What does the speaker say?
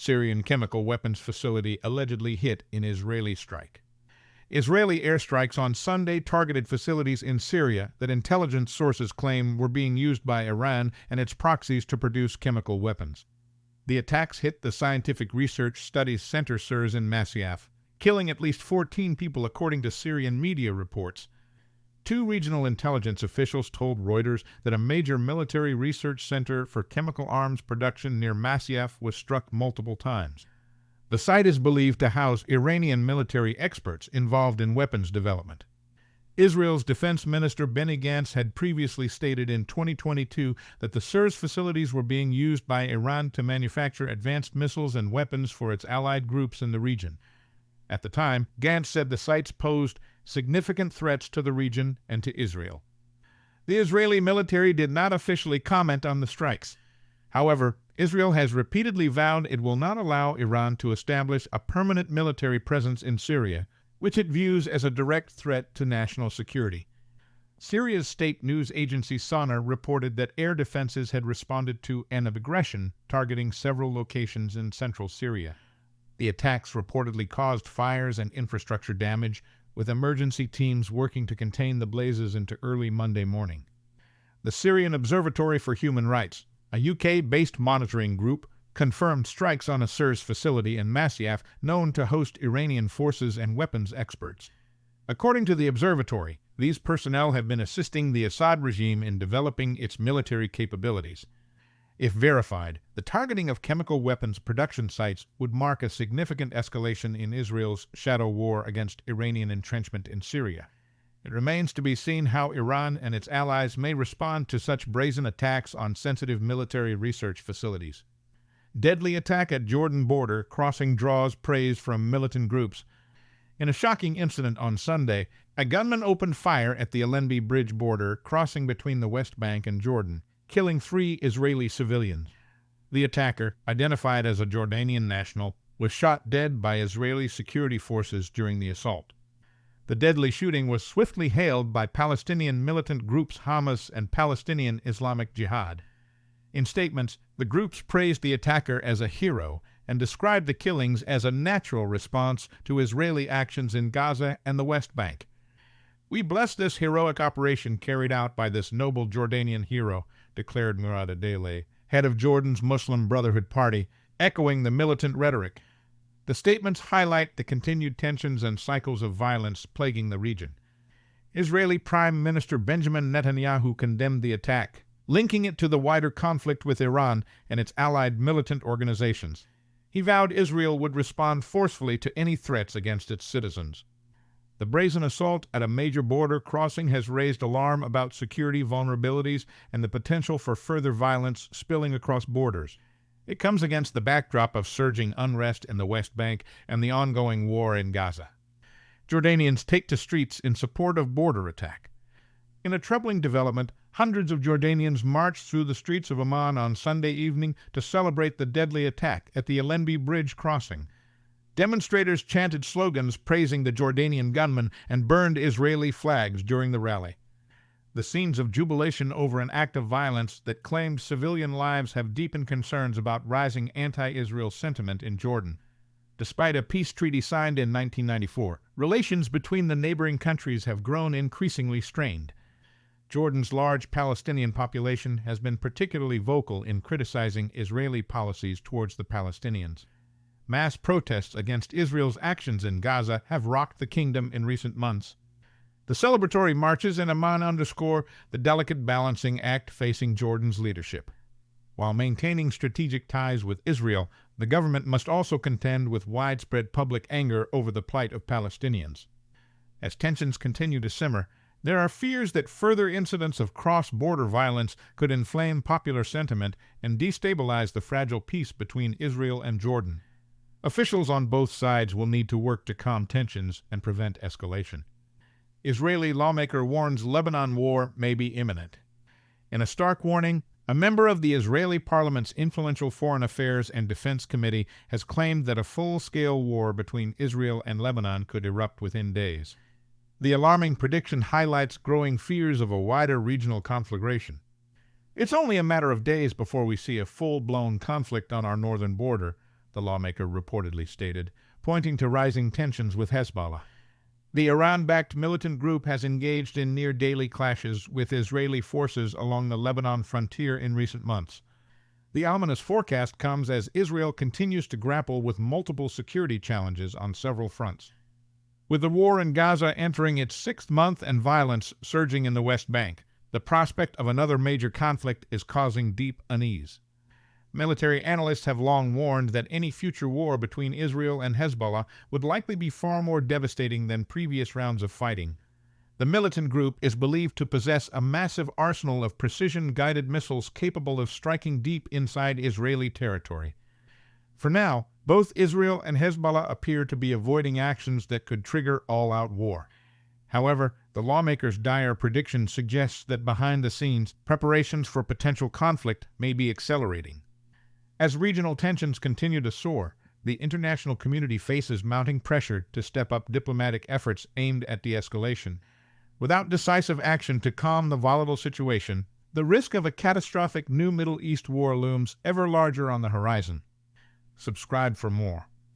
Syrian chemical weapons facility allegedly hit in Israeli strike. Israeli airstrikes on Sunday targeted facilities in Syria that intelligence sources claim were being used by Iran and its proxies to produce chemical weapons. The attacks hit the Scientific Research Studies Center SIRS in Masyaf, killing at least 14 people according to Syrian media reports. Two regional intelligence officials told Reuters that a major military research center for chemical arms production near Masyaf was struck multiple times. The site is believed to house Iranian military experts involved in weapons development. Israel's Defense Minister Benny Gantz had previously stated in 2022 that the SIRS facilities were being used by Iran to manufacture advanced missiles and weapons for its allied groups in the region. At the time, Gantz said the sites posed significant threats to the region and to Israel. The Israeli military did not officially comment on the strikes. However, Israel has repeatedly vowed it will not allow Iran to establish a permanent military presence in Syria, which it views as a direct threat to national security. Syria's state news agency SANA reported that air defenses had responded to an aggression targeting several locations in central Syria. The attacks reportedly caused fires and infrastructure damage, with emergency teams working to contain the blazes into early Monday morning. The Syrian Observatory for Human Rights, a UK-based monitoring group, confirmed strikes on a SIRS facility in Masyaf known to host Iranian forces and weapons experts. According to the observatory, these personnel have been assisting the Assad regime in developing its military capabilities. If verified, the targeting of chemical weapons production sites would mark a significant escalation in Israel's shadow war against Iranian entrenchment in Syria. It remains to be seen how Iran and its allies may respond to such brazen attacks on sensitive military research facilities. Deadly attack at Jordan border crossing draws praise from militant groups. In a shocking incident on Sunday, a gunman opened fire at the Allenby Bridge border crossing between the West Bank and Jordan, killing 3 Israeli civilians. The attacker, identified as a Jordanian national, was shot dead by Israeli security forces during the assault. The deadly shooting was swiftly hailed by Palestinian militant groups Hamas and Palestinian Islamic Jihad. In statements, the groups praised the attacker as a hero and described the killings as a natural response to Israeli actions in Gaza and the West Bank. "We bless this heroic operation carried out by this noble Jordanian hero," declared Murad Adele, head of Jordan's Muslim Brotherhood Party, echoing the militant rhetoric. The statements highlight the continued tensions and cycles of violence plaguing the region. Israeli Prime Minister Benjamin Netanyahu condemned the attack, linking it to the wider conflict with Iran and its allied militant organizations. He vowed Israel would respond forcefully to any threats against its citizens. The brazen assault at a major border crossing has raised alarm about security vulnerabilities and the potential for further violence spilling across borders. It comes against the backdrop of surging unrest in the West Bank and the ongoing war in Gaza. Jordanians take to streets in support of border attack. In a troubling development, hundreds of Jordanians marched through the streets of Amman on Sunday evening to celebrate the deadly attack at the Allenby Bridge crossing. Demonstrators chanted slogans praising the Jordanian gunman and burned Israeli flags during the rally. The scenes of jubilation over an act of violence that claimed civilian lives have deepened concerns about rising anti-Israel sentiment in Jordan. Despite a peace treaty signed in 1994, relations between the neighboring countries have grown increasingly strained. Jordan's large Palestinian population has been particularly vocal in criticizing Israeli policies towards the Palestinians. Mass protests against Israel's actions in Gaza have rocked the kingdom in recent months. The celebratory marches in Amman underscore the delicate balancing act facing Jordan's leadership. While maintaining strategic ties with Israel, the government must also contend with widespread public anger over the plight of Palestinians. As tensions continue to simmer, there are fears that further incidents of cross-border violence could inflame popular sentiment and destabilize the fragile peace between Israel and Jordan. Officials on both sides will need to work to calm tensions and prevent escalation. Israeli lawmaker warns Lebanon war may be imminent. In a stark warning, a member of the Israeli parliament's influential Foreign Affairs and Defense Committee has claimed that a full-scale war between Israel and Lebanon could erupt within days. The alarming prediction highlights growing fears of a wider regional conflagration. "It's only a matter of days before we see a full-blown conflict on our northern border," the lawmaker reportedly stated, pointing to rising tensions with Hezbollah. The Iran-backed militant group has engaged in near-daily clashes with Israeli forces along the Lebanon frontier in recent months. The ominous forecast comes as Israel continues to grapple with multiple security challenges on several fronts. With the war in Gaza entering its sixth month and violence surging in the West Bank, the prospect of another major conflict is causing deep unease. Military analysts have long warned that any future war between Israel and Hezbollah would likely be far more devastating than previous rounds of fighting. The militant group is believed to possess a massive arsenal of precision-guided missiles capable of striking deep inside Israeli territory. For now, both Israel and Hezbollah appear to be avoiding actions that could trigger all-out war. However, the lawmakers' dire prediction suggests that behind the scenes, preparations for potential conflict may be accelerating. As regional tensions continue to soar, the international community faces mounting pressure to step up diplomatic efforts aimed at de-escalation. Without decisive action to calm the volatile situation, the risk of a catastrophic new Middle East war looms ever larger on the horizon. Subscribe for more.